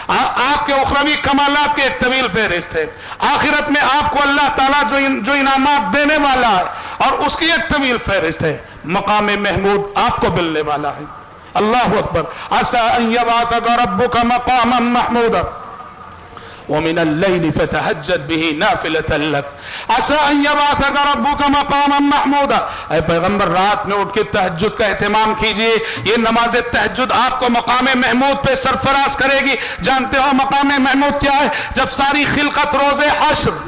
آپ کے اخروی کمالات کے ایک طویل فہرست ہے، آخرت میں آپ کو اللہ تعالیٰ جو انعامات دینے والا ہے اور اس کی ایک طویل فہرست ہے، مقام محمود آپ کو ملنے والا ہے۔ اللہ اکبر۔ عسى ان يبعثك ربك مقاما محمودا ومن الليل فتهجد به نافلة لك عسى ان يبعثك ربك مقاما محمودا۔ اے پیغمبر رات میں اٹھ کے تہجد کا اہتمام کیجئے، یہ نماز تہجد آپ کو مقام محمود پہ سرفراز کرے گی۔ جانتے ہو مقام محمود کیا ہے؟ جب ساری خلقت روز حشر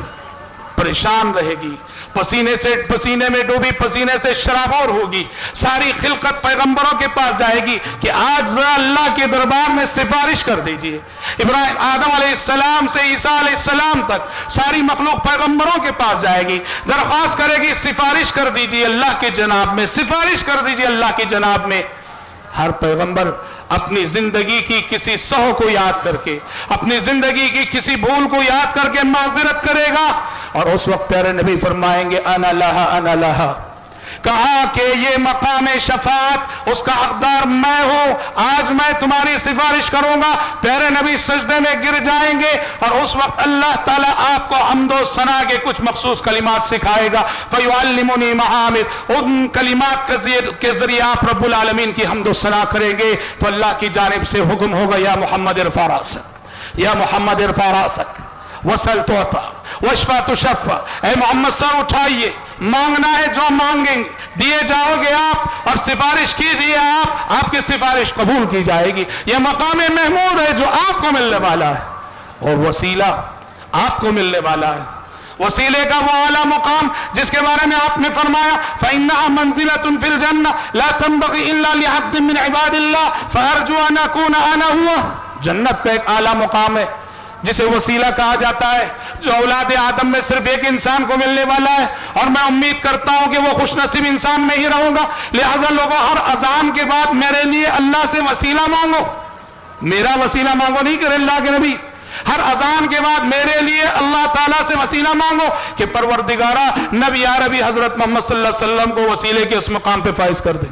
پریشان رہے گی، پسینے میں ڈوبی، پسینے سے شرابور ہوگی، ساری خلقت پیغمبروں کے پاس جائے گی کہ آج ذرا اللہ کے دربار میں سفارش کر دیجئے۔ ابراہیم آدم علیہ السلام سے عیسیٰ علیہ السلام تک ساری مخلوق پیغمبروں کے پاس جائے گی، درخواست کرے گی سفارش کر دیجئے اللہ کی جناب میں، سفارش کر دیجئے اللہ کی جناب میں۔ ہر پیغمبر اپنی زندگی کی کسی سہو کو یاد کر کے، اپنی زندگی کی کسی بھول کو یاد کر کے معذرت کرے گا، اور اس وقت پیارے نبی فرمائیں گے انا لہا انا لہا، کہا کہ یہ مقام شفاعت اس کا حقدار میں ہوں، آج میں تمہاری سفارش کروں گا۔ پیارے نبی سجدے میں گر جائیں گے اور اس وقت اللہ تعالیٰ آپ کو حمد و ثنا کے کچھ مخصوص کلمات سکھائے گا۔ فَيُعَلِّمُنِي مَحَامِدْ، ان کلمات کے ذریعے آپ رب العالمین کی حمد و ثنا کریں گے تو اللہ کی جانب سے حکم ہوگا یا محمد ارفع راسک، یا محمد ارفع راسک وَسَلْ تُعْطَى وَاشْفَى تُشَفَّى۔ اے محمد سر اٹھائیے، مانگنا ہے جو مانگیں گے دیے جاؤ گے آپ، اور سفارش کیجئے آپ کی سفارش قبول کی جائے گی۔ یہ مقام محمود ہے جو آپ کو ملنے والا ہے، اور وسیلہ آپ کو ملنے والا ہے، وسیلے کا وہ اعلیٰ مقام جس کے بارے میں آپ نے فرمایا فَإِنَّهَا مَنزِلَةٌ فِي الْجَنَّةِ لَا تَنبَغِي إِلَّا لِعَبْدٍ مِّنْ عِبَادِ اللَّهِ فَأَرْجُو أَنْ أَكُونَ أَنَا هُوَ۔ جنت کا ایک اعلیٰ مقام ہے جسے وسیلہ کہا جاتا ہے، جو اولاد آدم میں صرف ایک انسان کو ملنے والا ہے، اور میں امید کرتا ہوں کہ وہ خوش نصیب انسان میں ہی رہوں گا۔ لہذا لوگوں ہر اذان کے بعد میرے لیے اللہ سے وسیلہ مانگو، میرا وسیلہ مانگو نہیں کہ اللہ کے نبی، ہر اذان کے بعد میرے لیے اللہ تعالیٰ سے وسیلہ مانگو کہ پروردگارہ نبی عربی حضرت محمد صلی اللہ علیہ وسلم کو وسیلے کے اس مقام پہ فائز کر دے۔